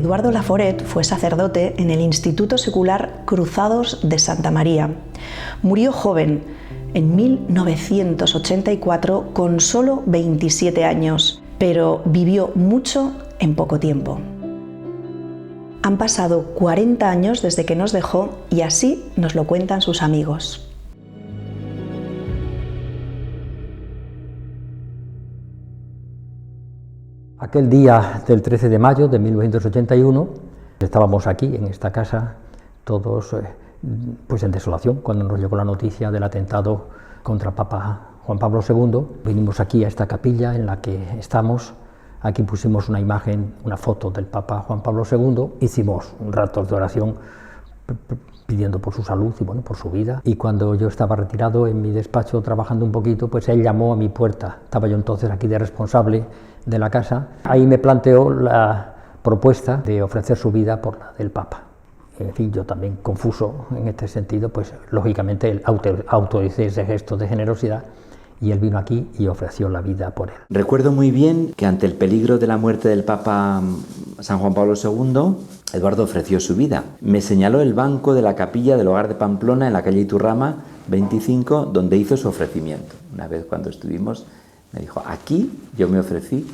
Eduardo Laforet fue sacerdote en el Instituto Secular Cruzados de Santa María. Murió joven, en 1984, con solo 27 años, pero vivió mucho en poco tiempo. Han pasado 40 años desde que nos dejó y así nos lo cuentan sus amigos. Aquel día del 13 de mayo de 1981, estábamos aquí en esta casa, todos pues en desolación, cuando nos llegó la noticia del atentado contra Papa Juan Pablo II. Vinimos aquí a esta capilla en la que estamos, aquí pusimos una imagen, una foto del Papa Juan Pablo II, hicimos un rato de oración pidiendo por su salud y bueno, por su vida. Y cuando yo estaba retirado en mi despacho trabajando un poquito, pues él llamó a mi puerta. Estaba yo entonces aquí de responsable de la casa. Ahí me planteó la propuesta de ofrecer su vida por la del Papa. En fin, yo también confuso en este sentido, pues lógicamente él autoricé ese gesto de generosidad y él vino aquí y ofreció la vida por él. Recuerdo muy bien que ante el peligro de la muerte del Papa San Juan Pablo II, Eduardo ofreció su vida. Me señaló el banco de la capilla del Hogar de Pamplona en la calle Iturrama 25, donde hizo su ofrecimiento. Una vez cuando estuvimos, me dijo, aquí yo me ofrecí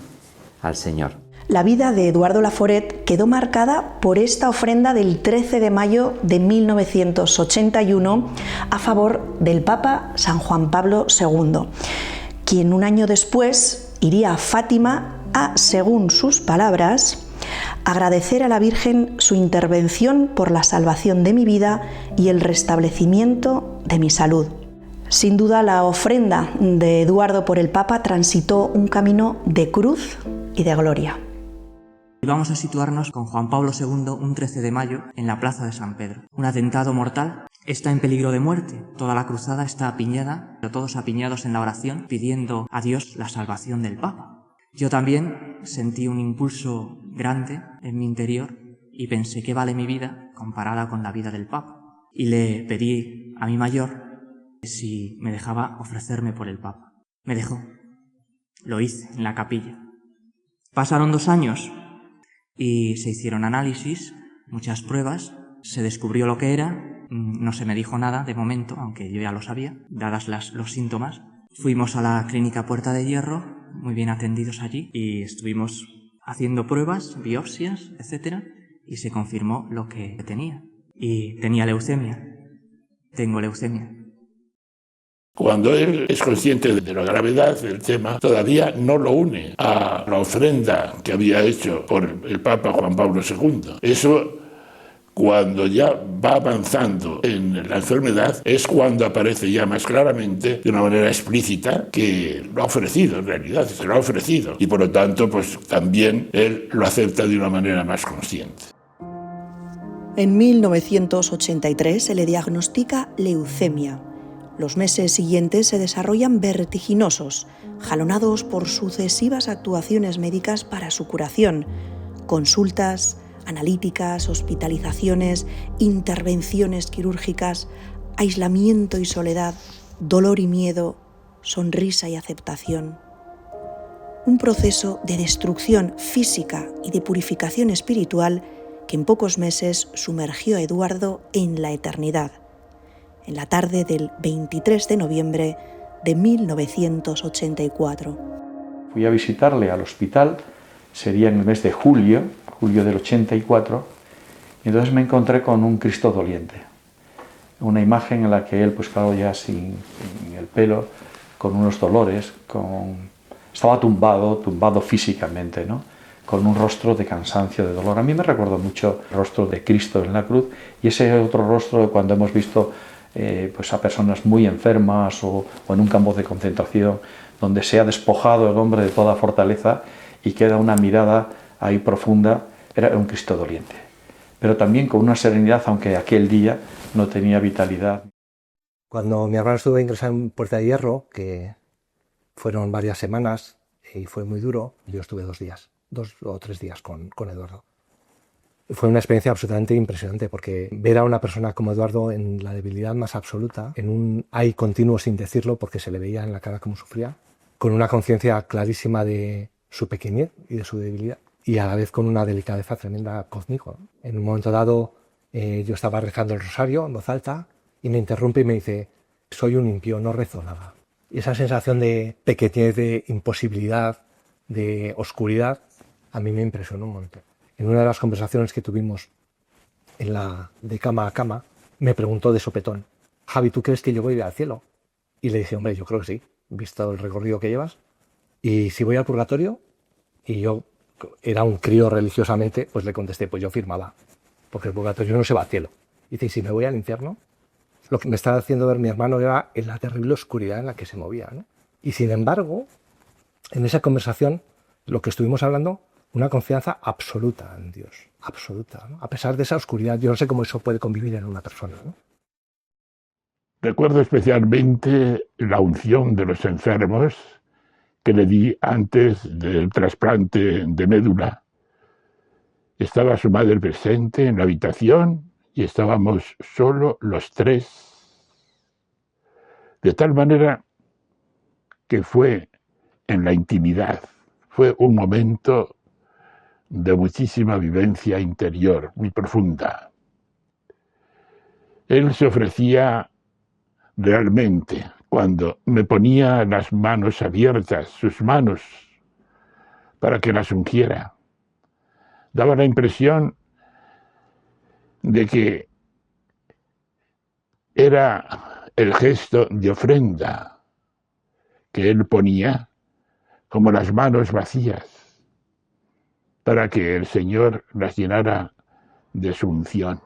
al Señor. La vida de Eduardo Laforet quedó marcada por esta ofrenda del 13 de mayo de 1981 a favor del Papa San Juan Pablo II, quien un año después iría a Fátima a, según sus palabras, agradecer a la Virgen su intervención por la salvación de mi vida y el restablecimiento de mi salud. Sin duda, la ofrenda de Eduardo por el Papa transitó un camino de cruz y de gloria. Vamos a situarnos con Juan Pablo II un 13 de mayo en la plaza de San Pedro. Un atentado mortal, está en peligro de muerte. Toda la cruzada está apiñada, pero todos apiñados en la oración, pidiendo a Dios la salvación del Papa. Yo también sentí un impulso grande en mi interior y pensé, ¿qué vale mi vida comparada con la vida del Papa? Y le pedí a mi mayor si me dejaba ofrecerme por el Papa. Me dejó. Lo hice en la capilla. Pasaron 2 años y se hicieron análisis, muchas pruebas, se descubrió lo que era, no se me dijo nada de momento, aunque yo ya lo sabía, dadas los síntomas. Fuimos a la clínica Puerta de Hierro, muy bien atendidos allí, y estuvimos haciendo pruebas, biopsias, etc. Y se confirmó lo que tenía. Y tenía leucemia. Tengo leucemia. Cuando él es consciente de la gravedad del tema, todavía no lo une a la ofrenda que había hecho por el Papa Juan Pablo II. Eso, cuando ya va avanzando en la enfermedad, es cuando aparece ya más claramente, de una manera explícita, que lo ha ofrecido, en realidad, se lo ha ofrecido. Y por lo tanto, pues también él lo acepta de una manera más consciente. En 1983 se le diagnostica leucemia. Los meses siguientes se desarrollan vertiginosos, jalonados por sucesivas actuaciones médicas para su curación, consultas, analíticas, hospitalizaciones, intervenciones quirúrgicas, aislamiento y soledad, dolor y miedo, sonrisa y aceptación. Un proceso de destrucción física y de purificación espiritual que en pocos meses sumergió a Eduardo en la eternidad, en la tarde del 23 de noviembre de 1984. Fui a visitarle al hospital, sería en el mes de julio del 84, y entonces me encontré con un Cristo doliente. Una imagen en la que él, pues claro, ya sin el pelo, con unos dolores, estaba tumbado físicamente, ¿no? Con un rostro de cansancio, de dolor. A mí me recordó mucho el rostro de Cristo en la cruz y ese otro rostro de cuando hemos visto pues a personas muy enfermas o en un campo de concentración donde se ha despojado el hombre de toda fortaleza y queda una mirada ahí profunda. Era un Cristo doliente, pero también con una serenidad, aunque aquel día no tenía vitalidad. Cuando mi hermano estuvo ingresado en Puerta de Hierro, que fueron varias semanas y fue muy duro, yo estuve 2 o 3 días con Eduardo. Fue una experiencia absolutamente impresionante porque ver a una persona como Eduardo en la debilidad más absoluta, en un ay continuo sin decirlo porque se le veía en la cara cómo sufría, con una conciencia clarísima de su pequeñez y de su debilidad y a la vez con una delicadeza tremenda conmigo, ¿no? En un momento dado yo estaba rezando el rosario en voz alta y me interrumpe y me dice: soy un impío, no rezo nada. Y esa sensación de pequeñez, de imposibilidad, de oscuridad, a mí me impresionó un montón. En una de las conversaciones que tuvimos de cama a cama, me preguntó de sopetón: Javi, ¿tú crees que yo voy a ir al cielo? Y le dije: hombre, yo creo que sí, visto el recorrido que llevas. Y si voy al purgatorio, y yo era un crío religiosamente, pues le contesté: pues yo firmaba, porque el purgatorio no se va al cielo. Y dice: ¿y si me voy al infierno? Lo que me estaba haciendo ver mi hermano era en la terrible oscuridad en la que se movía, ¿no? Y sin embargo, en esa conversación, lo que estuvimos hablando, una confianza absoluta en Dios, absoluta, ¿no? A pesar de esa oscuridad. Yo no sé cómo eso puede convivir en una persona, ¿no? Recuerdo especialmente la unción de los enfermos que le di antes del trasplante de médula. Estaba su madre presente en la habitación y estábamos solo los tres. De tal manera que fue en la intimidad, fue un momento de muchísima vivencia interior, muy profunda. Él se ofrecía realmente cuando me ponía las manos abiertas, sus manos, para que las ungiera. Daba la impresión de que era el gesto de ofrenda que él ponía, como las manos vacías, para que el Señor las llenara de su unción.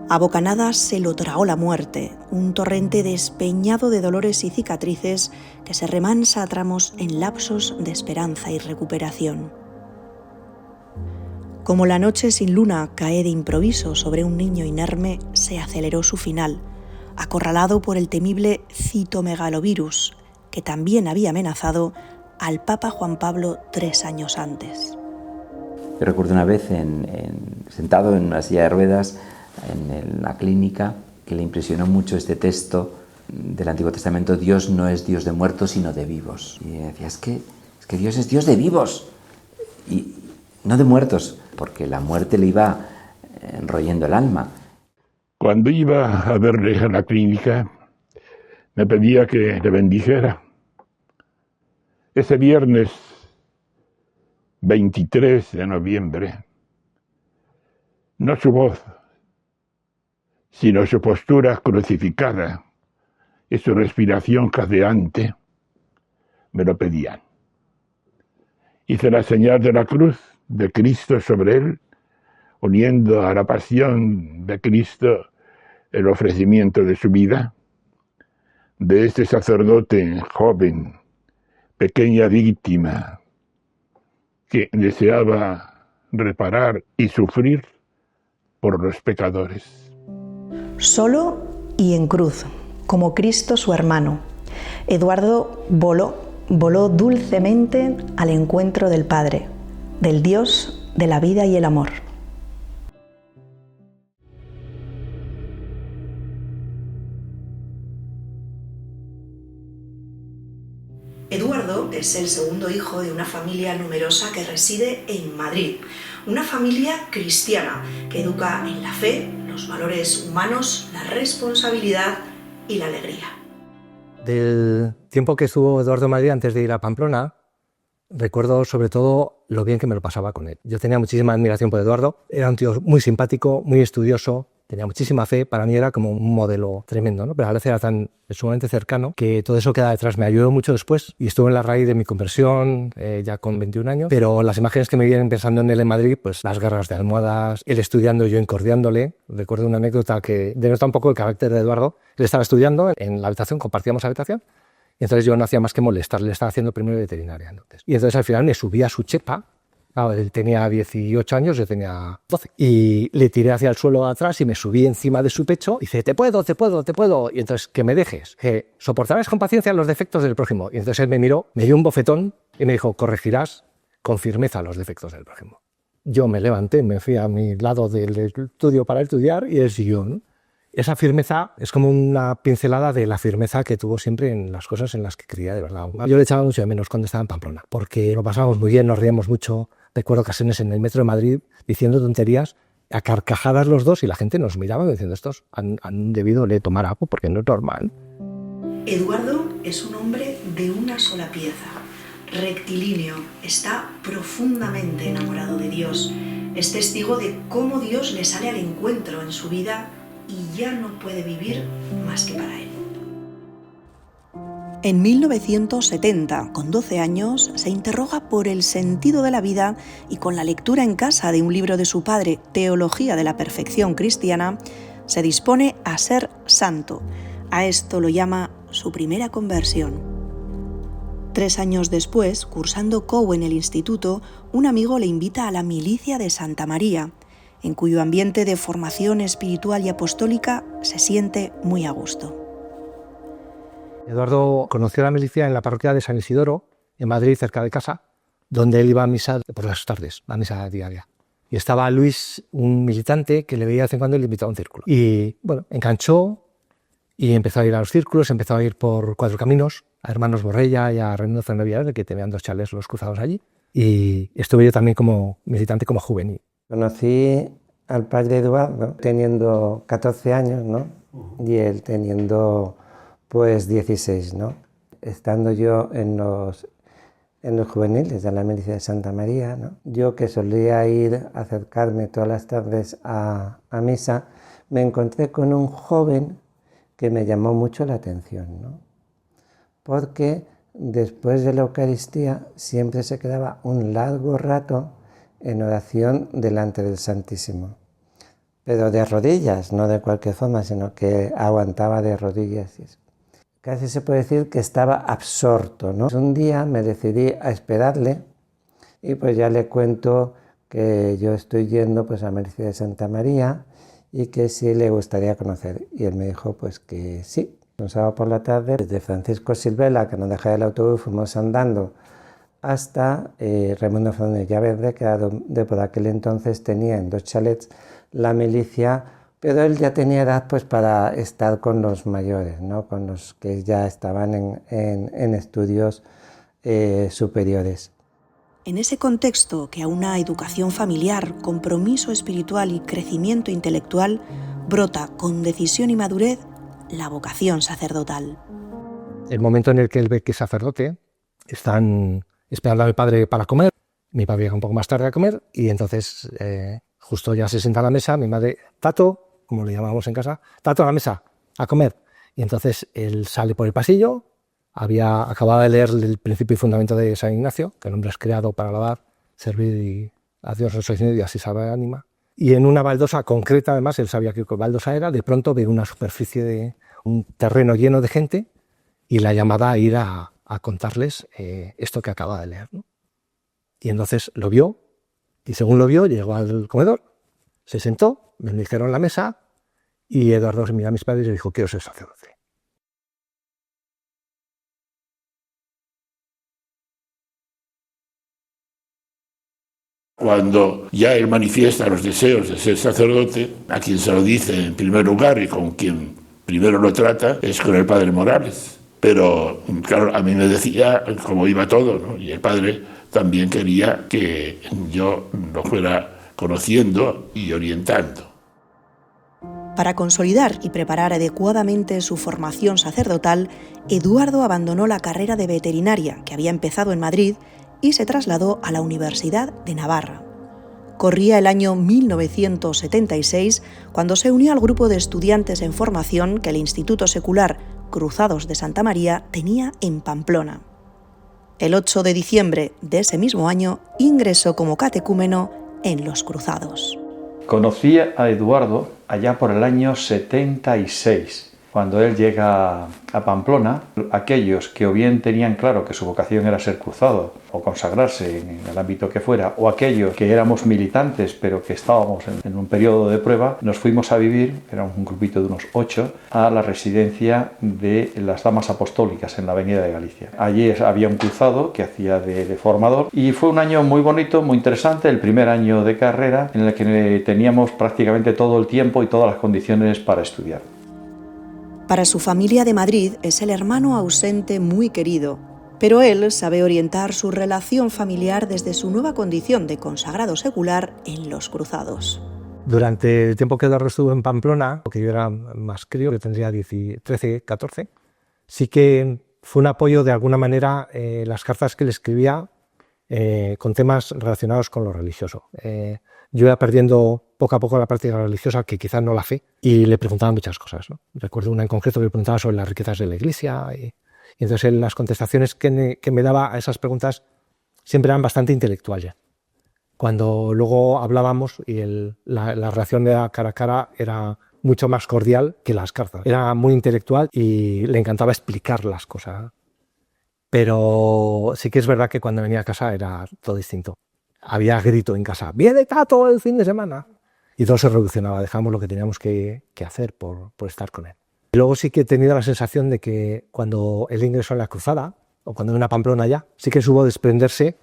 A bocanadas se lo tragó la muerte, un torrente despeñado de dolores y cicatrices que se remansa a tramos en lapsos de esperanza y recuperación. Como la noche sin luna cae de improviso sobre un niño inerme, se aceleró su final, acorralado por el temible citomegalovirus, que también había amenazado al Papa Juan Pablo 3 años antes. Yo recuerdo una vez sentado en una silla de ruedas en la clínica, que le impresionó mucho este texto del Antiguo Testamento: Dios no es Dios de muertos sino de vivos. Y decía, es que Dios es Dios de vivos y no de muertos, porque la muerte le iba enrollando el alma. Cuando iba a verle a la clínica, me pedía que le bendijera. Ese viernes 23 de noviembre, no su voz, sino su postura crucificada y su respiración jadeante me lo pedían. Hice la señal de la cruz de Cristo sobre él, uniendo a la pasión de Cristo el ofrecimiento de su vida, de este sacerdote joven, pequeña víctima, que deseaba reparar y sufrir por los pecadores. Solo y en cruz, como Cristo su hermano, Eduardo voló dulcemente al encuentro del Padre, del Dios de la vida y el amor. Eduardo es el segundo hijo de una familia numerosa que reside en Madrid, una familia cristiana que educa en la fe, los valores humanos, la responsabilidad y la alegría. Del tiempo que estuvo Eduardo en Madrid antes de ir a Pamplona, recuerdo sobre todo lo bien que me lo pasaba con él. Yo tenía muchísima admiración por Eduardo, era un tío muy simpático, muy estudioso, tenía muchísima fe, para mí era como un modelo tremendo, ¿no? Pero a la vez era tan sumamente cercano que todo eso queda detrás. Me ayudó mucho después y estuve en la raíz de mi conversión ya con 21 años, pero las imágenes que me vienen pensando en él en Madrid, pues las guerras de almohadas, él estudiando, yo incordiándole. Recuerdo una anécdota que denota un poco el carácter de Eduardo. Él estaba estudiando en la habitación, compartíamos habitación, y entonces yo no hacía más que molestarle, estaba haciendo primero veterinaria entonces. Y entonces al final me subí a su chepa. Claro, él tenía 18 años, yo tenía 12. Y le tiré hacia el suelo atrás y me subí encima de su pecho. Y dice, te puedo. Y entonces, que me dejes. Que soportarás con paciencia los defectos del prójimo. Y entonces él me miró, me dio un bofetón y me dijo, corregirás con firmeza los defectos del prójimo. Yo me levanté, me fui a mi lado del estudio para estudiar y él siguió, ¿no? esa firmeza es como una pincelada de la firmeza que tuvo siempre en las cosas en las que creía de verdad. Yo le echaba mucho de menos cuando estaba en Pamplona, porque lo pasábamos muy bien, nos reíamos mucho. Recuerdo ocasiones en el metro de Madrid diciendo tonterías, a carcajadas los dos, y la gente nos miraba diciendo, estos han debido de tomar algo porque no es normal. Eduardo es un hombre de una sola pieza, rectilíneo, está profundamente enamorado de Dios, es testigo de cómo Dios le sale al encuentro en su vida y ya no puede vivir más que para él. En 1970, con 12 años, se interroga por el sentido de la vida y con la lectura en casa de un libro de su padre, Teología de la Perfección Cristiana, se dispone a ser santo. A esto lo llama su primera conversión. 3 años después, cursando COU en el instituto, un amigo le invita a la milicia de Santa María, en cuyo ambiente de formación espiritual y apostólica se siente muy a gusto. Eduardo conoció la milicia en la parroquia de San Isidoro, en Madrid, cerca de casa, donde él iba a misa por las tardes, a misa diaria. Y estaba Luis, un militante, que le veía de vez en cuando y le invitaba a un círculo. Y bueno, enganchó y empezó a ir a los círculos, empezó a ir por Cuatro Caminos, a Hermanos Borrella y a Raimundo Villaverde, que tenían 2 chalés los cruzados allí. Y estuve yo también como militante, como juvenil. Conocí al padre Eduardo teniendo 14 años, ¿no? Y él teniendo pues 16, ¿no? Estando yo en los juveniles de la milicia de Santa María, ¿no? Yo que solía ir a acercarme todas las tardes a misa, me encontré con un joven que me llamó mucho la atención, ¿no? Porque después de la Eucaristía siempre se quedaba un largo rato en oración delante del Santísimo, pero de rodillas, no de cualquier forma, sino que aguantaba de rodillas. Casi se puede decir que estaba absorto, ¿no? Un día me decidí a esperarle y pues ya le cuento que yo estoy yendo pues a Milicia de Santa María y que sí le gustaría conocer. Y él me dijo pues que sí. Un sábado por la tarde, desde Francisco Silvela, que nos dejaba el autobús, fuimos andando hasta Raimundo Villaverde, que de por aquel entonces tenía en 2 chalets la milicia, pero él ya tenía edad pues para estar con los mayores, ¿no? Con los que ya estaban en estudios superiores. En ese contexto que a una educación familiar, compromiso espiritual y crecimiento intelectual brota con decisión y madurez la vocación sacerdotal. El momento en el que él ve que es sacerdote, están esperando a mi padre para comer, mi padre llega un poco más tarde a comer y entonces justo ya se sienta a la mesa, mi madre, Tato, como le llamamos en casa, Tato a la mesa, a comer. Y entonces él sale por el pasillo, acababa de leer el principio y fundamento de San Ignacio, que el hombre es creado para alabar, servir y a Dios resurrección y así salva el ánima. Y en una baldosa concreta, además, él sabía que baldosa era, de pronto ve una superficie de un terreno lleno de gente y la llamada a ir a contarles esto que acaba de leer, ¿no? Y entonces lo vio, y según lo vio, llegó al comedor, se sentó, me dijeron la mesa, y Eduardo se miró a mis padres y dijo, quiero ser sacerdote. Cuando ya él manifiesta los deseos de ser sacerdote, a quien se lo dice en primer lugar y con quien primero lo trata es con el padre Morales. Pero, claro, a mí me decía cómo iba todo, ¿no? Y el padre también quería que yo lo fuera conociendo y orientando. Para consolidar y preparar adecuadamente su formación sacerdotal, Eduardo abandonó la carrera de veterinaria que había empezado en Madrid y se trasladó a la Universidad de Navarra. Corría el año 1976 cuando se unió al grupo de estudiantes en formación que el Instituto Secular Cruzados de Santa María tenía en Pamplona. El 8 de diciembre de ese mismo año ingresó como catecúmeno en los Cruzados. Conocí a Eduardo allá por el año 76, Cuando él llega a Pamplona, aquellos que o bien tenían claro que su vocación era ser cruzado o consagrarse en el ámbito que fuera, o aquellos que éramos militantes pero que estábamos en un periodo de prueba, nos fuimos a vivir, éramos un grupito de unos 8, a la residencia de las Damas Apostólicas en la Avenida de Galicia. Allí había un cruzado que hacía de formador y fue un año muy bonito, muy interesante, el primer año de carrera en el que teníamos prácticamente todo el tiempo y todas las condiciones para estudiar. Para su familia de Madrid es el hermano ausente muy querido, pero él sabe orientar su relación familiar desde su nueva condición de consagrado secular en los cruzados. Durante el tiempo que Eduardo estuvo en Pamplona, porque yo era más crío, que tendría 13, 14, sí que fue un apoyo de alguna manera las cartas que le escribía con temas relacionados con lo religioso. Yo iba perdiendo poco a poco la práctica religiosa, que quizás no la fe, y le preguntaba muchas cosas, ¿no? Recuerdo una en concreto que le preguntaba sobre las riquezas de la Iglesia, y entonces las contestaciones que me daba a esas preguntas siempre eran bastante intelectuales. Cuando luego hablábamos y la relación de cara a cara era mucho más cordial que las cartas. Era muy intelectual y le encantaba explicar las cosas. Pero sí que es verdad que cuando venía a casa era todo distinto. Había grito en casa, ¡viene Tato el fin de semana! Y todo se revolucionaba, dejábamos lo que teníamos que hacer por estar con él. Y luego sí que he tenido la sensación de que cuando él ingresó en la cruzada, o cuando en una Pamplona ya, sí que supo desprenderse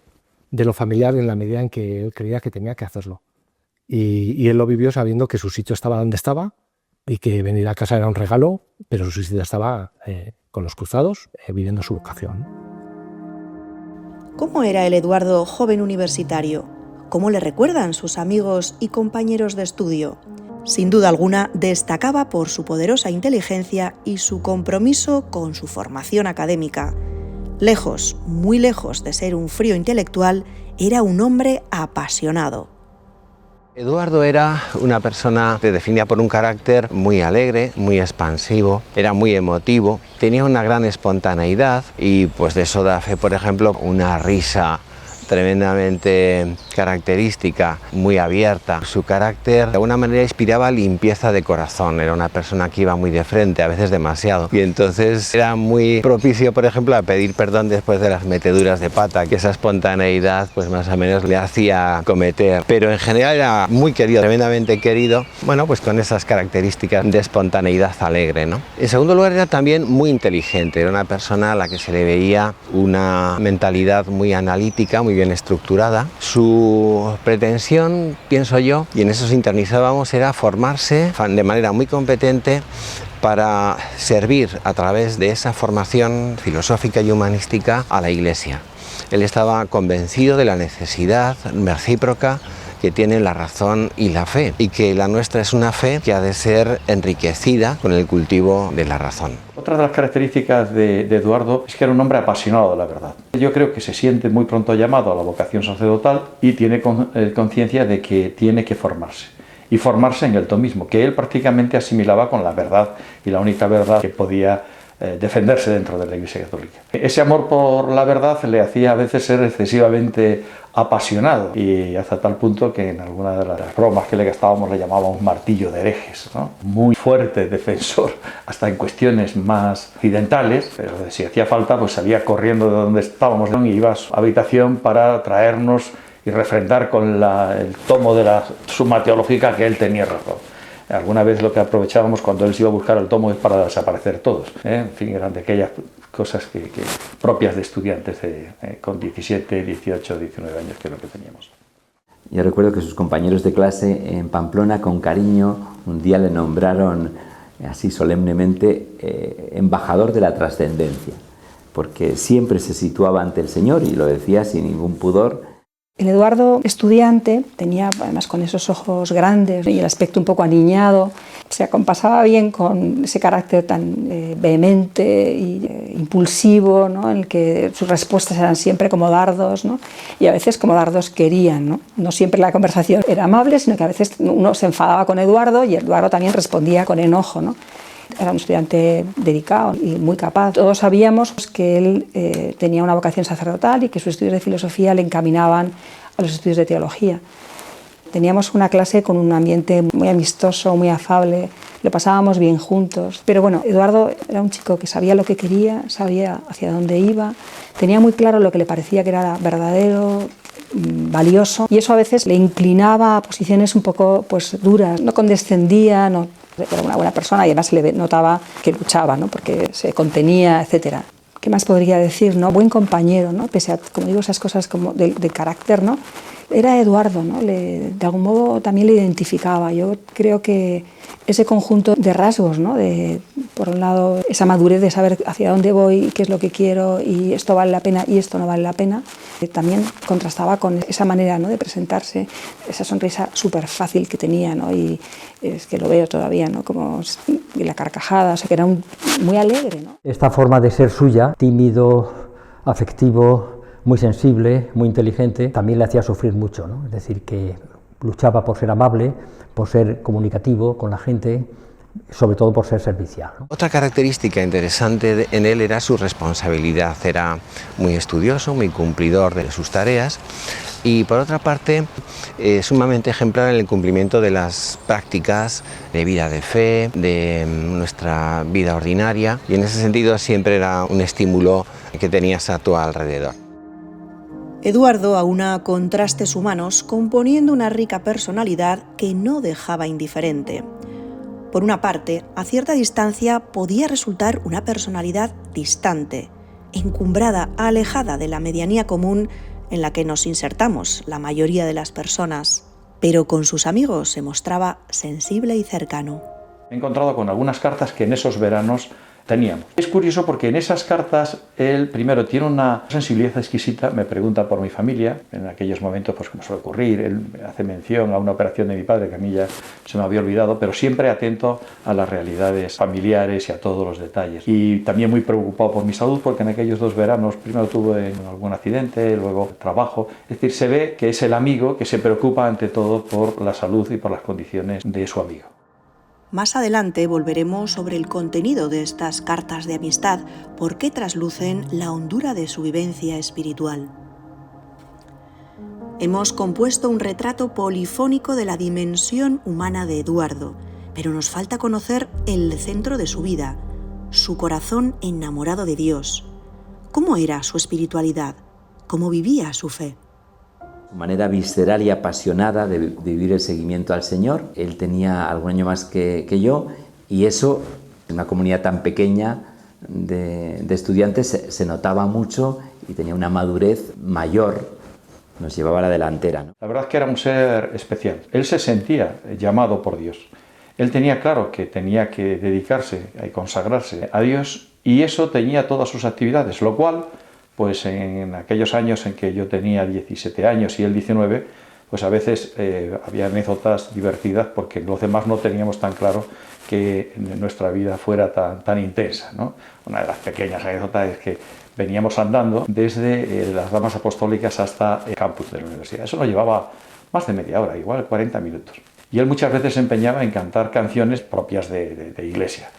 de lo familiar en la medida en que él creía que tenía que hacerlo. Y él lo vivió sabiendo que su sitio estaba donde estaba y que venir a casa era un regalo, pero su sitio estaba con los cruzados, viviendo su vocación. ¿Cómo era el Eduardo joven universitario? ¿Cómo le recuerdan sus amigos y compañeros de estudio? Sin duda alguna, destacaba por su poderosa inteligencia y su compromiso con su formación académica. Lejos, muy lejos de ser un frío intelectual, era un hombre apasionado. Eduardo era una persona que definía por un carácter muy alegre, muy expansivo, era muy emotivo, tenía una gran espontaneidad y pues de eso da fe, por ejemplo, una risa tremendamente característica, muy abierta. Su carácter de alguna manera inspiraba limpieza de corazón, era una persona que iba muy de frente, a veces demasiado, y entonces era muy propicio, por ejemplo, a pedir perdón después de las meteduras de pata, que esa espontaneidad pues más o menos le hacía cometer, pero en general era muy querido, tremendamente querido, bueno, pues con esas características de espontaneidad alegre, ¿no? En segundo lugar, era también muy inteligente, era una persona a la que se le veía una mentalidad muy analítica, muy bien estructurada. Su pretensión, pienso yo, y en eso sintonizábamos, era formarse de manera muy competente para servir a través de esa formación filosófica y humanística a la Iglesia. Él estaba convencido de la necesidad recíproca que tienen la razón y la fe, y que la nuestra es una fe que ha de ser enriquecida con el cultivo de la razón. Otra de las características de Eduardo es que era un hombre apasionado de la verdad. Yo creo que se siente muy pronto llamado a la vocación sacerdotal y tiene conciencia de que tiene que formarse. Y formarse en el tomismo, que él prácticamente asimilaba con la verdad y la única verdad que podía defenderse dentro de la Iglesia Católica. Ese amor por la verdad le hacía a veces ser excesivamente apasionado y hasta tal punto que en alguna de las bromas que le gastábamos le llamábamos martillo de herejes, ¿no? Muy fuerte defensor, hasta en cuestiones más occidentales, pero si hacía falta pues salía corriendo de donde estábamos y iba a su habitación para traernos y refrendar con el tomo de la Suma Teológica que él tenía razón. Alguna vez lo que aprovechábamos cuando él se iba a buscar el tomo es para desaparecer todos. En fin, eran de aquellas cosas que propias de estudiantes con 17, 18, 19 años, que es lo que teníamos. Yo recuerdo que sus compañeros de clase en Pamplona, con cariño, un día le nombraron así solemnemente embajador de la trascendencia, porque siempre se situaba ante el Señor y lo decía sin ningún pudor. El Eduardo, estudiante, tenía además con esos ojos grandes y el aspecto un poco aniñado, se acompasaba bien con ese carácter tan vehemente e impulsivo, ¿no? En el que sus respuestas eran siempre como dardos, ¿no? Y a veces como dardos querían, ¿no? No siempre la conversación era amable, sino que a veces uno se enfadaba con Eduardo y Eduardo también respondía con enojo, ¿no? Era un estudiante dedicado y muy capaz. Todos sabíamos que él tenía una vocación sacerdotal y que sus estudios de filosofía le encaminaban a los estudios de teología. Teníamos una clase con un ambiente muy amistoso, muy afable. lo pasábamos bien juntos. Pero bueno, Eduardo era un chico que sabía lo que quería, sabía hacia dónde iba, tenía muy claro lo que le parecía que era verdadero, valioso, y eso a veces le inclinaba a posiciones un poco pues duras, no condescendía, no, era una buena persona y además se le notaba que luchaba, ¿no? Porque se contenía, etcétera. ¿Qué más podría decir, no? Buen compañero, ¿no? Pese a, como digo, esas cosas como de carácter, ¿no? Era Eduardo, ¿no? De algún modo también le identificaba. Yo creo que ese conjunto de rasgos, ¿no? De, por un lado, esa madurez de saber hacia dónde voy, qué es lo que quiero y esto vale la pena y esto no vale la pena, también contrastaba con esa manera, ¿no? De presentarse, esa sonrisa súper fácil que tenía, ¿no? Y es que lo veo todavía, ¿no? Como la carcajada, o sea, que era muy alegre, ¿no? Esta forma de ser suya, tímido, afectivo, muy sensible, muy inteligente, también le hacía sufrir mucho, ¿no? Es decir, que luchaba por ser amable, por ser comunicativo con la gente, sobre todo por ser servicial, ¿no? Otra característica interesante en él era su responsabilidad. Era muy estudioso, muy cumplidor de sus tareas y, por otra parte, sumamente ejemplar en el cumplimiento de las prácticas de vida de fe, de nuestra vida ordinaria, y en ese sentido siempre era un estímulo que tenías a tu alrededor. Eduardo aúna contrastes humanos componiendo una rica personalidad que no dejaba indiferente. Por una parte, a cierta distancia podía resultar una personalidad distante, encumbrada, alejada de la medianía común en la que nos insertamos la mayoría de las personas, pero con sus amigos se mostraba sensible y cercano. He encontrado con algunas cartas que en esos veranos teníamos. Es curioso porque en esas cartas él primero tiene una sensibilidad exquisita, me pregunta por mi familia, en aquellos momentos pues como suele ocurrir, él hace mención a una operación de mi padre que a mí ya se me había olvidado, pero siempre atento a las realidades familiares y a todos los detalles. Y también muy preocupado por mi salud porque en aquellos 2 veranos primero tuve algún accidente, luego trabajo, es decir, se ve que es el amigo que se preocupa ante todo por la salud y por las condiciones de su amigo. Más adelante volveremos sobre el contenido de estas cartas de amistad, porque traslucen la hondura de su vivencia espiritual. Hemos compuesto un retrato polifónico de la dimensión humana de Eduardo, pero nos falta conocer el centro de su vida, su corazón enamorado de Dios. ¿Cómo era su espiritualidad? ¿Cómo vivía su fe? Su manera visceral y apasionada de vivir el seguimiento al Señor. Él tenía algún año más que yo y eso, en una comunidad tan pequeña de estudiantes, se notaba mucho y tenía una madurez mayor, nos llevaba a la delantera, ¿no? La verdad es que era un ser especial. Él se sentía llamado por Dios. Él tenía claro que tenía que dedicarse y consagrarse a Dios y eso tenía todas sus actividades, lo cual, pues en aquellos años en que yo tenía 17 años y él 19, pues a veces había anécdotas divertidas porque los demás no teníamos tan claro que nuestra vida fuera tan intensa, ¿no? Una de las pequeñas anécdotas es que veníamos andando desde las Damas Apostólicas hasta el campus de la universidad. Eso nos llevaba más de media hora, igual 40 minutos. Y él muchas veces se empeñaba en cantar canciones propias de iglesia.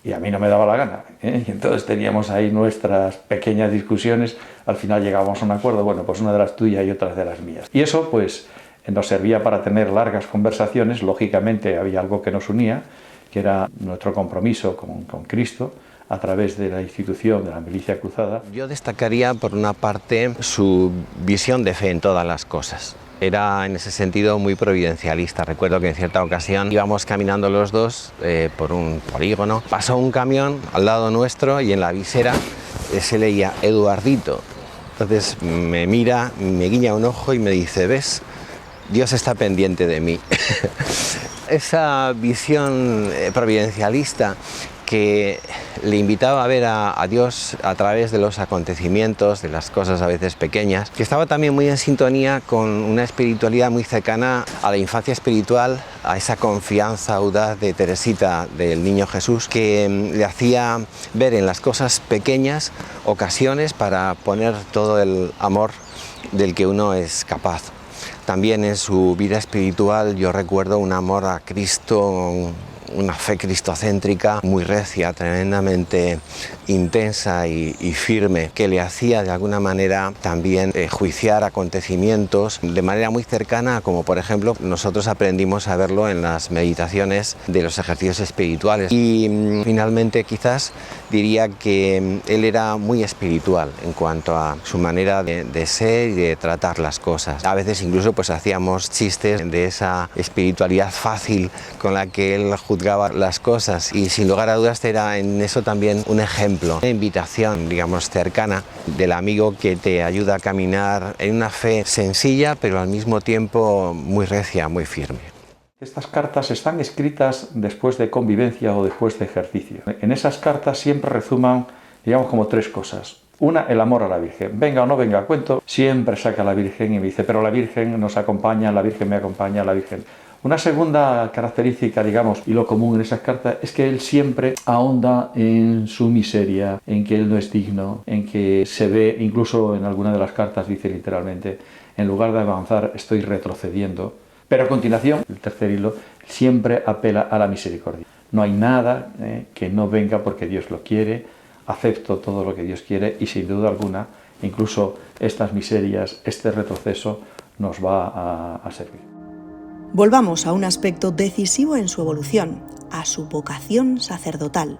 Y a mí no me daba la gana, ¿eh? Y entonces teníamos ahí nuestras pequeñas discusiones, al final llegábamos a un acuerdo, bueno, pues una de las tuyas y otras de las mías. Y eso pues nos servía para tener largas conversaciones, lógicamente había algo que nos unía, que era nuestro compromiso con Cristo a través de la institución de la Milicia Cruzada. Yo destacaría por una parte su visión de fe en todas las cosas. Era en ese sentido muy providencialista. Recuerdo que en cierta ocasión íbamos caminando los dos por un polígono. Pasó un camión al lado nuestro y en la visera se leía Eduardito. Entonces me mira, me guiña un ojo y me dice, ¿ves? Dios está pendiente de mí. Esa visión providencialista que le invitaba a ver a Dios a través de los acontecimientos, de las cosas a veces pequeñas, que estaba también muy en sintonía con una espiritualidad muy cercana a la infancia espiritual, a esa confianza audaz de Teresita, del Niño Jesús, que le hacía ver en las cosas pequeñas ocasiones para poner todo el amor del que uno es capaz. También en su vida espiritual yo recuerdo un amor a Cristo una fe cristocéntrica muy recia, tremendamente intensa y firme, que le hacía de alguna manera también juiciar acontecimientos de manera muy cercana, como por ejemplo nosotros aprendimos a verlo en las meditaciones de los ejercicios espirituales. Y finalmente quizás diría que él era muy espiritual en cuanto a su manera de ser y de tratar las cosas. A veces incluso pues hacíamos chistes de esa espiritualidad fácil con la que él juzgaba las cosas, y sin lugar a dudas era en eso también un ejemplo, una invitación, digamos, cercana del amigo que te ayuda a caminar en una fe sencilla pero al mismo tiempo muy recia, muy firme. Estas cartas están escritas después de convivencia o después de ejercicio. En esas cartas siempre resuman, digamos, como tres cosas. Una, el amor a la Virgen. Venga o no venga a cuento, siempre saca a la Virgen y me dice, pero la Virgen nos acompaña, la Virgen me acompaña, la Virgen. Una segunda característica, digamos, y lo común en esas cartas, es que él siempre ahonda en su miseria, en que él no es digno, en que se ve, incluso en alguna de las cartas dice literalmente, en lugar de avanzar estoy retrocediendo. Pero a continuación, el tercer hilo, siempre apela a la misericordia. No hay nada que no venga porque Dios lo quiere, acepto todo lo que Dios quiere y sin duda alguna, incluso estas miserias, este retroceso nos va a servir. Volvamos a un aspecto decisivo en su evolución, a su vocación sacerdotal.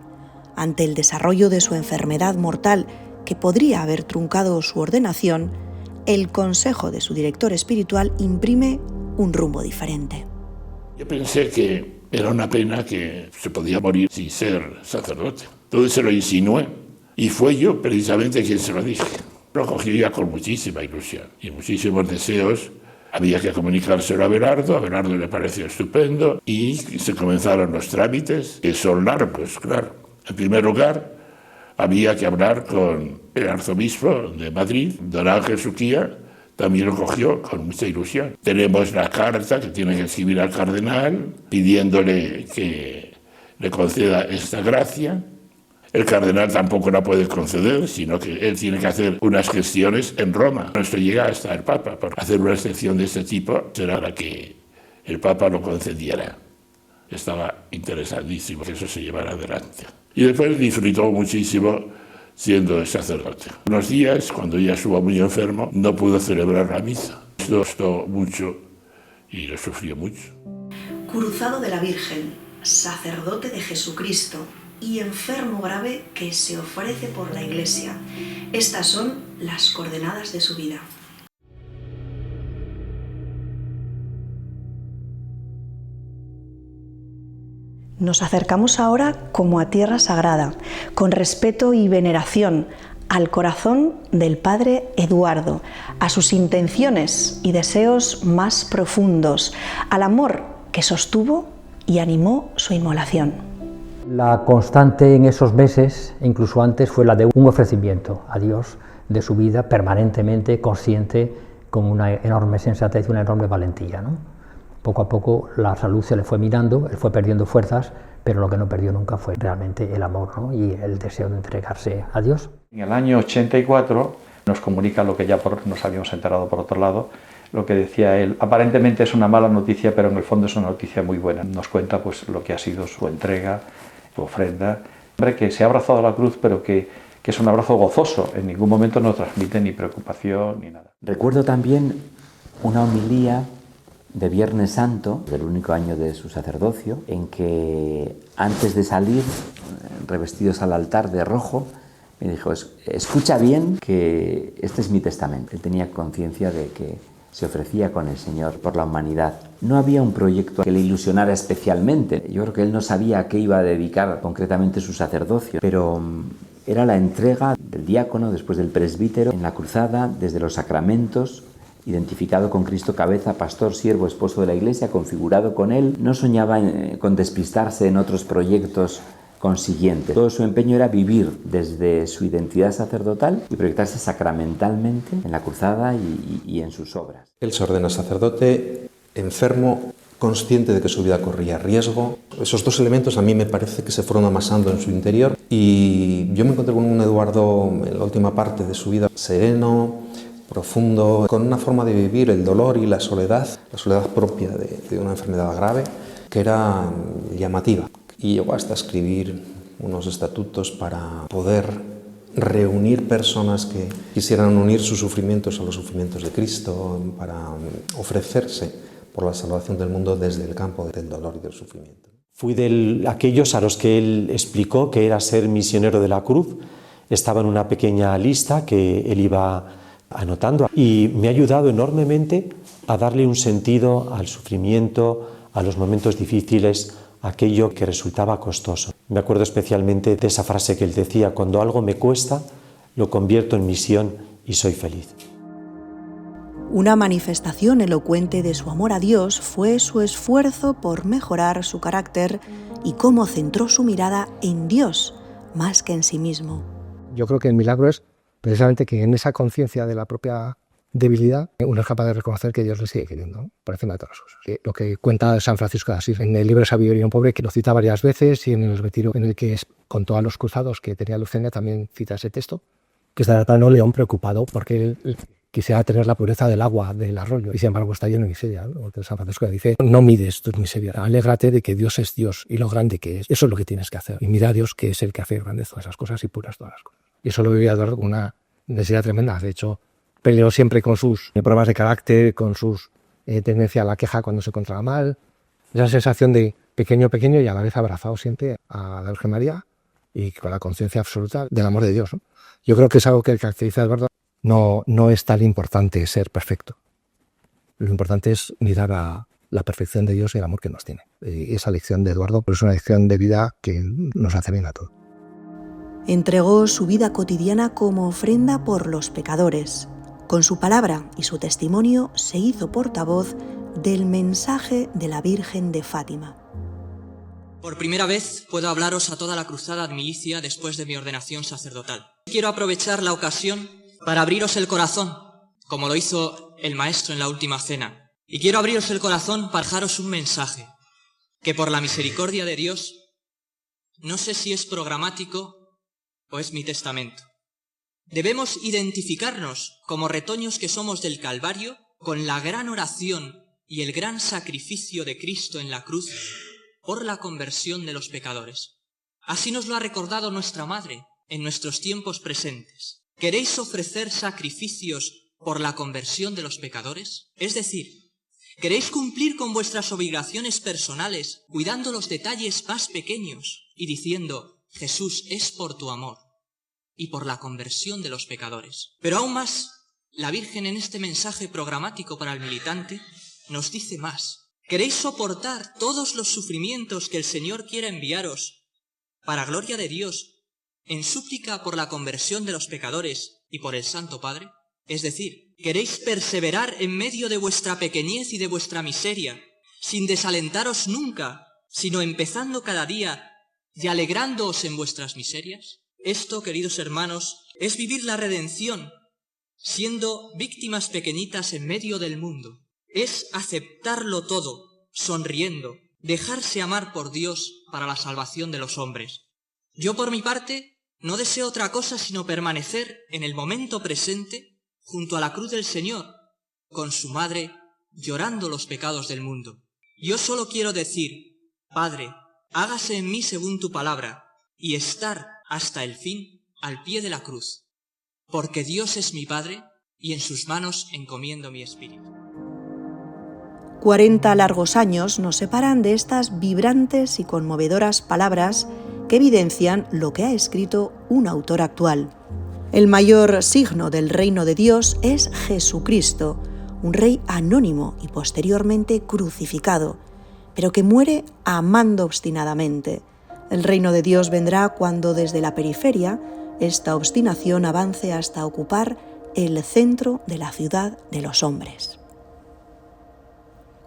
Ante el desarrollo de su enfermedad mortal que podría haber truncado su ordenación, el consejo de su director espiritual imprime un rumbo diferente. Yo pensé que era una pena que se podía morir sin ser sacerdote. Entonces se lo insinué y fue yo precisamente quien se lo dije. Lo cogí ya con muchísima ilusión y muchísimos deseos. Había que comunicárselo a Abelardo le pareció estupendo y se comenzaron los trámites, que son largos, claro. En primer lugar, había que hablar con el arzobispo de Madrid, don Ángel Suquía. También lo cogió con mucha ilusión. Tenemos la carta que tiene que escribir al cardenal pidiéndole que le conceda esta gracia. El cardenal tampoco la puede conceder, sino que él tiene que hacer unas gestiones en Roma. Esto llega hasta el Papa. Por hacer una excepción de este tipo será la que el Papa lo concediera. Estaba interesadísimo que eso se llevara adelante. Y después disfrutó muchísimo siendo sacerdote. Unos días, cuando ya estuvo muy enfermo, no pudo celebrar la misa. Esto costó mucho y lo sufrió mucho. Cruzado de la Virgen, sacerdote de Jesucristo y enfermo grave que se ofrece por la Iglesia. Estas son las coordenadas de su vida. Nos acercamos ahora como a tierra sagrada, con respeto y veneración, al corazón del padre Eduardo, a sus intenciones y deseos más profundos, al amor que sostuvo y animó su inmolación. La constante en esos meses, incluso antes, fue la de un ofrecimiento a Dios de su vida permanentemente, consciente, con una enorme sensatez y una enorme valentía, ¿no? Poco a poco la salud se le fue minando, él fue perdiendo fuerzas, pero lo que no perdió nunca fue realmente el amor, ¿no? Y el deseo de entregarse a Dios. En el año 84 nos comunica lo que ya nos habíamos enterado por otro lado, lo que decía él. Aparentemente es una mala noticia, pero en el fondo es una noticia muy buena. Nos cuenta pues lo que ha sido su entrega, su ofrenda. Hombre, que se ha abrazado a la cruz, pero que es un abrazo gozoso. En ningún momento no transmite ni preocupación ni nada. Recuerdo también una homilía de Viernes Santo, del único año de su sacerdocio, en que antes de salir, revestidos al altar de rojo, me dijo, escucha bien que este es mi testamento. Él tenía conciencia de que se ofrecía con el Señor por la humanidad. No había un proyecto que le ilusionara especialmente. Yo creo que él no sabía a qué iba a dedicar concretamente su sacerdocio, pero era la entrega del diácono, después del presbítero, en la cruzada, desde los sacramentos, identificado con Cristo cabeza, pastor, siervo, esposo de la Iglesia, configurado con él. No soñaba con despistarse en otros proyectos consiguientes. Todo su empeño era vivir desde su identidad sacerdotal y proyectarse sacramentalmente en la cruzada y en sus obras. Él se ordena sacerdote, enfermo, consciente de que su vida corría riesgo. Esos dos elementos a mí me parece que se fueron amasando en su interior y yo me encontré con un Eduardo en la última parte de su vida sereno, profundo, con una forma de vivir el dolor y la soledad propia de una enfermedad grave, que era llamativa, y llegó hasta escribir unos estatutos para poder reunir personas que quisieran unir sus sufrimientos a los sufrimientos de Cristo, para ofrecerse por la salvación del mundo desde el campo del dolor y del sufrimiento. Fui de aquellos a los que él explicó que era ser misionero de la cruz. Estaba en una pequeña lista que él iba anotando y me ha ayudado enormemente a darle un sentido al sufrimiento, a los momentos difíciles, aquello que resultaba costoso. Me acuerdo especialmente de esa frase que él decía: cuando algo me cuesta, lo convierto en misión y soy feliz. Una manifestación elocuente de su amor a Dios fue su esfuerzo por mejorar su carácter y cómo centró su mirada en Dios más que en sí mismo. Yo creo que el milagro es precisamente que en esa conciencia de la propia debilidad uno es capaz de reconocer que Dios le sigue queriendo, ¿no? Por encima de todas las cosas. Lo que cuenta San Francisco de Asís en el libro de Sabiduría un pobre, que lo cita varias veces, y en el retiro en el que contó a los cruzados que tenía leucemia también cita ese texto, que está tratando un león preocupado porque él quisiera tener la pureza del agua del arroyo y sin embargo está lleno de miseria, ¿no? Porque San Francisco dice: no mides tu miseria, alégrate de que Dios es Dios y lo grande que es. Eso es lo que tienes que hacer, y mira a Dios, que es el que hace grandes todas esas cosas y puras todas las cosas. Y eso lo vivía Eduardo con una necesidad tremenda. De hecho, peleó siempre con sus problemas de carácter, con sus tendencia a la queja cuando se encontraba mal, esa sensación de pequeño y a la vez abrazado siempre a la Virgen María y con la conciencia absoluta del amor de Dios, ¿no? Yo creo que es algo que caracteriza a Eduardo. No es tan importante ser perfecto. Lo importante es mirar a la perfección de Dios y el amor que nos tiene. Y esa lección de Eduardo es una lección de vida que nos hace bien a todos. Entregó su vida cotidiana como ofrenda por los pecadores. Con su palabra y su testimonio se hizo portavoz del mensaje de la Virgen de Fátima. Por primera vez puedo hablaros a toda la cruzada admilicia después de mi ordenación sacerdotal. Quiero aprovechar la ocasión para abriros el corazón, como lo hizo el Maestro en la última cena. Y quiero abriros el corazón para dejaros un mensaje, que por la misericordia de Dios, no sé si es programático o es mi testamento. Debemos identificarnos como retoños que somos del Calvario con la gran oración y el gran sacrificio de Cristo en la cruz por la conversión de los pecadores. Así nos lo ha recordado nuestra Madre en nuestros tiempos presentes. ¿Queréis ofrecer sacrificios por la conversión de los pecadores? Es decir, ¿queréis cumplir con vuestras obligaciones personales, cuidando los detalles más pequeños y diciendo: Jesús, es por tu amor y por la conversión de los pecadores? Pero aún más, la Virgen en este mensaje programático para el militante nos dice más. ¿Queréis soportar todos los sufrimientos que el Señor quiera enviaros para gloria de Dios, en súplica por la conversión de los pecadores y por el Santo Padre? Es decir, ¿queréis perseverar en medio de vuestra pequeñez y de vuestra miseria, sin desalentaros nunca, sino empezando cada día y alegrándoos en vuestras miserias? Esto, queridos hermanos, es vivir la redención, siendo víctimas pequeñitas en medio del mundo. Es aceptarlo todo, sonriendo, dejarse amar por Dios para la salvación de los hombres. Yo, por mi parte, no deseo otra cosa sino permanecer en el momento presente junto a la cruz del Señor, con su Madre, llorando los pecados del mundo. Yo solo quiero decir: Padre, hágase en mí según tu palabra, y estar hasta el fin al pie de la cruz, porque Dios es mi Padre y en sus manos encomiendo mi espíritu. 40 largos años nos separan de estas vibrantes y conmovedoras palabras que evidencian lo que ha escrito un autor actual. El mayor signo del reino de Dios es Jesucristo, un rey anónimo y posteriormente crucificado, pero que muere amando obstinadamente. El reino de Dios vendrá cuando desde la periferia esta obstinación avance hasta ocupar el centro de la ciudad de los hombres.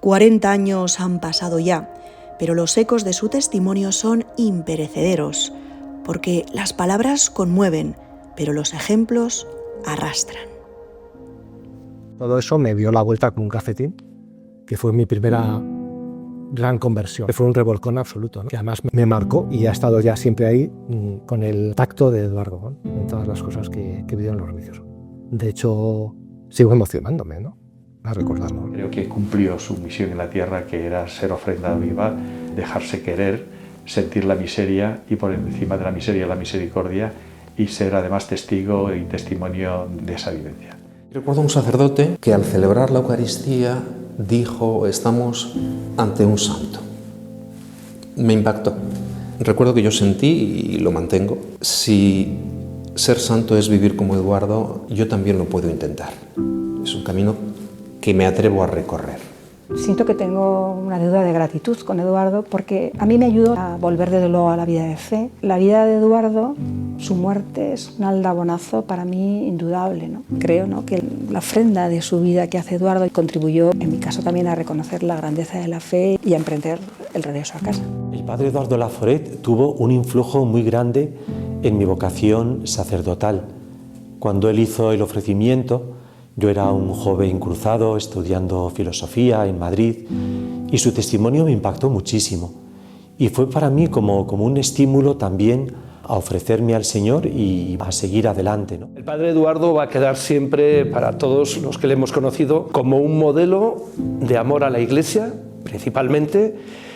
40 años han pasado ya, pero los ecos de su testimonio son imperecederos, porque las palabras conmueven, pero los ejemplos arrastran. Todo eso me dio la vuelta con un cafetín, que fue mi primera gran conversión. Fue un revolcón absoluto, ¿no? Que además me marcó y ha estado ya siempre ahí con el tacto de Eduardo, ¿no? En todas las cosas que he vivido en los religiosos. De hecho, sigo emocionándome, ¿no? A recordarlo. Creo que cumplió su misión en la tierra, que era ser ofrenda viva, dejarse querer sentir la miseria y por encima de la miseria la misericordia y ser además testigo y testimonio de esa vivencia. Recuerdo a un sacerdote que al celebrar la Eucaristía dijo: estamos ante un santo. Me impactó. Recuerdo que yo sentí, y lo mantengo, si ser santo es vivir como Eduardo, yo también lo puedo intentar. Es un camino que me atrevo a recorrer. Siento que tengo una deuda de gratitud con Eduardo porque a mí me ayudó a volver desde luego a la vida de fe. La vida de Eduardo, su muerte es un aldabonazo para mí indudable, ¿no? Creo, ¿no?, que la ofrenda de su vida que hace Eduardo contribuyó, en mi caso, también a reconocer la grandeza de la fe y a emprender el regreso a casa. El padre Eduardo Laforet tuvo un influjo muy grande en mi vocación sacerdotal. Cuando él hizo el ofrecimiento, yo era un joven cruzado estudiando filosofía en Madrid y su testimonio me impactó muchísimo. Y fue para mí como un estímulo también a ofrecerme al Señor y a seguir adelante, ¿no? El padre Eduardo va a quedar siempre, para todos los que le hemos conocido, como un modelo de amor a la Iglesia, principalmente,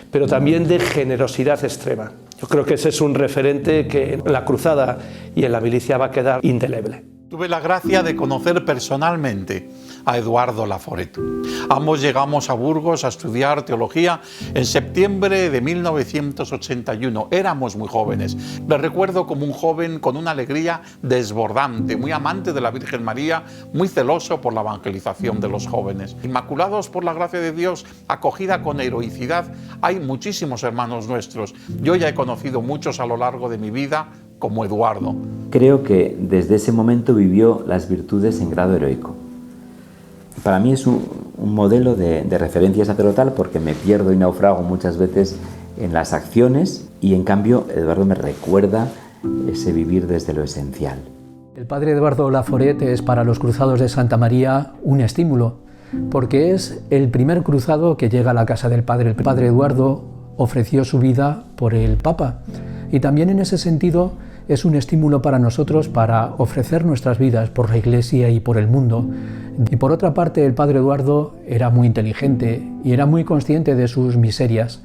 pero también de generosidad extrema. Yo creo que ese es un referente que en la cruzada y en la milicia va a quedar indeleble. Tuve la gracia de conocer personalmente a Eduardo Laforet. Ambos llegamos a Burgos a estudiar teología en septiembre de 1981. Éramos muy jóvenes. Le recuerdo como un joven con una alegría desbordante, muy amante de la Virgen María, muy celoso por la evangelización de los jóvenes. Inmaculados por la gracia de Dios, acogida con heroicidad, hay muchísimos hermanos nuestros. Yo ya he conocido muchos a lo largo de mi vida, como Eduardo. Creo que desde ese momento vivió las virtudes en grado heroico. Para mí es un modelo de referencia sacerdotal porque me pierdo y naufrago muchas veces en las acciones y en cambio Eduardo me recuerda ese vivir desde lo esencial. El padre Eduardo Laforet es para los cruzados de Santa María un estímulo porque es el primer cruzado que llega a la casa del padre. El padre Eduardo ofreció su vida por el Papa y también en ese sentido es un estímulo para nosotros para ofrecer nuestras vidas por la Iglesia y por el mundo. Y por otra parte, el padre Eduardo era muy inteligente y era muy consciente de sus miserias,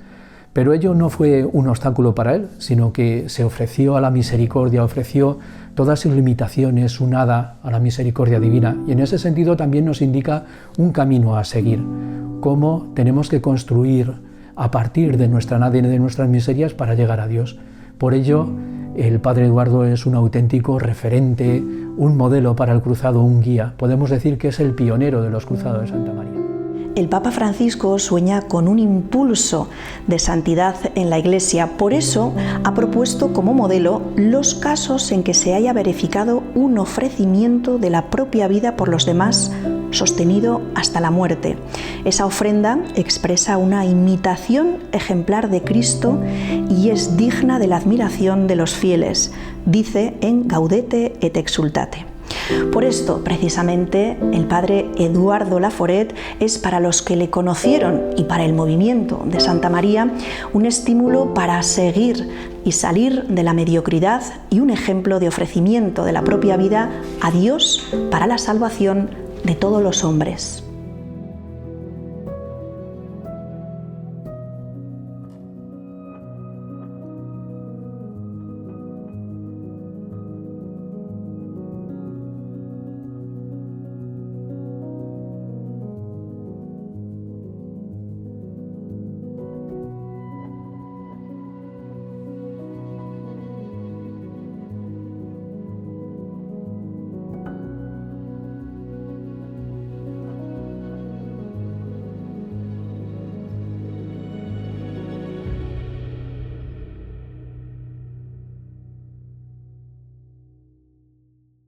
pero ello no fue un obstáculo para él, sino que se ofreció a la misericordia, ofreció todas sus limitaciones, su nada a la misericordia divina. Y en ese sentido también nos indica un camino a seguir, cómo tenemos que construir a partir de nuestra nada y de nuestras miserias para llegar a Dios. Por ello, el padre Eduardo es un auténtico referente, un modelo para el cruzado, un guía. Podemos decir que es el pionero de los cruzados de Santa María. El Papa Francisco sueña con un impulso de santidad en la Iglesia. Por eso ha propuesto como modelo los casos en que se haya verificado un ofrecimiento de la propia vida por los demás, sostenido hasta la muerte. Esa ofrenda expresa una imitación ejemplar de Cristo y es digna de la admiración de los fieles, dice en Gaudete et Exsultate. Por esto, precisamente, el padre Eduardo Laforet es para los que le conocieron y para el movimiento de Santa María un estímulo para seguir y salir de la mediocridad y un ejemplo de ofrecimiento de la propia vida a Dios para la salvación de todos los hombres.